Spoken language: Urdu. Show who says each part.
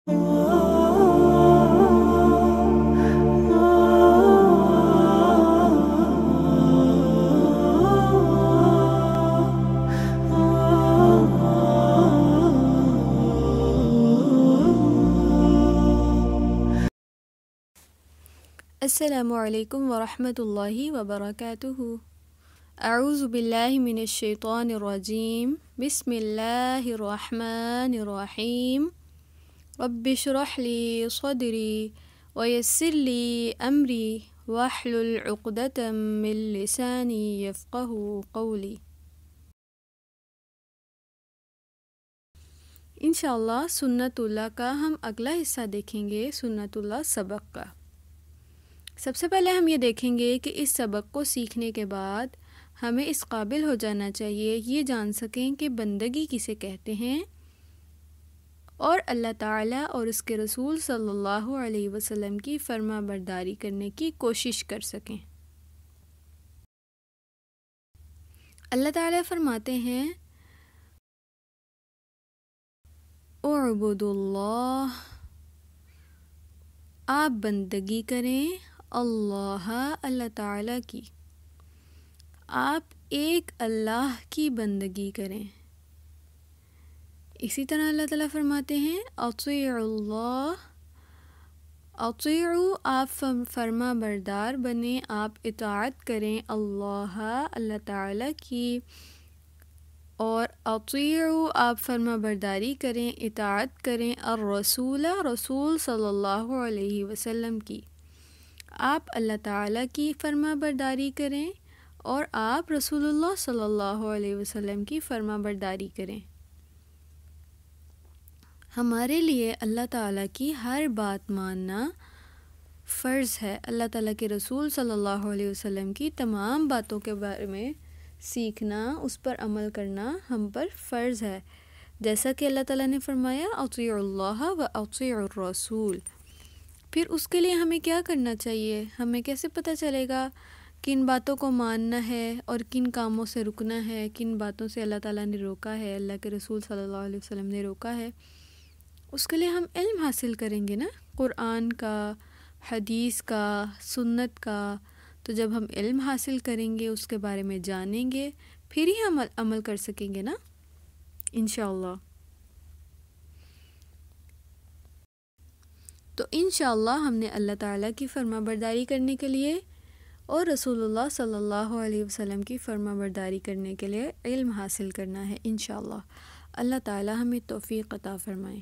Speaker 1: السلام علیکم ورحمۃ اللہ وبرکاتہ۔ اعوذ باللہ من الشیطان الرجیم، بسم اللہ الرحمن الرحیم۔ رب اشرح لی صدری ویسر لی امری واحلل عقدۃ من لسانی یفقہوا قولی۔ انشاءاللہ سنت اللہ کا ہم اگلا حصہ دیکھیں گے، سنت اللہ سبق کا۔ سب سے پہلے ہم یہ دیکھیں گے کہ اس سبق کو سیکھنے کے بعد ہمیں اس قابل ہو جانا چاہیے یہ جان سکیں کہ بندگی کسے کہتے ہیں، اور اللہ تعالیٰ اور اس کے رسول صلی اللہ علیہ وسلم کی فرما برداری کرنے کی کوشش کر سکیں۔ اللہ تعالیٰ فرماتے ہیں اعبدوا اللہ، آپ بندگی کریں اللہ تعالیٰ کی، آپ ایک اللہ کی بندگی کریں۔ اسی طرح اللہ تعالیٰ فرماتے ہیں اطیعوا اللہ، اطیعوا آپ فرما بردار بنیں، آپ اطاعت کریں اللہ تعالیٰ کی، اور اطیعوا آپ فرما برداری کریں، اطاعت کریں الرسول، رسول صلی اللہ علیہ وسلم کی، آپ اللہ تعالیٰ کی فرما برداری کریں اور آپ رسول اللہ صلی اللہ علیہ وسلم کی فرما برداری کریں۔ ہمارے لیے اللہ تعالیٰ کی ہر بات ماننا فرض ہے۔ اللہ تعالیٰ کے رسول صلی اللہ علیہ وسلم کی تمام باتوں کے بارے میں سیکھنا، اس پر عمل کرنا ہم پر فرض ہے، جیسا کہ اللہ تعالیٰ نے فرمایا اطیعوا اللہ و اطیعوا الرسول۔ پھر اس کے لیے ہمیں کیا کرنا چاہیے؟ ہمیں کیسے پتہ چلے گا کن باتوں کو ماننا ہے اور کن کاموں سے رکنا ہے، کن باتوں سے اللہ تعالیٰ نے روکا ہے، اللہ کے رسول صلی اللہ علیہ وسلم نے روکا ہے؟ اس کے لیے ہم علم حاصل کریں گے نا، قرآن کا، حدیث کا، سنت کا۔ تو جب ہم علم حاصل کریں گے، اس کے بارے میں جانیں گے، پھر ہی ہم عمل کر سکیں گے نا انشاءاللہ۔ تو انشاءاللہ ہم نے اللہ تعالیٰ کی فرما برداری کرنے کے لیے اور رسول اللہ صلی اللہ علیہ وسلم کی فرما برداری کرنے کے لیے علم حاصل کرنا ہے انشاءاللہ۔ اللہ تعالیٰ ہمیں توفیق عطا فرمائے۔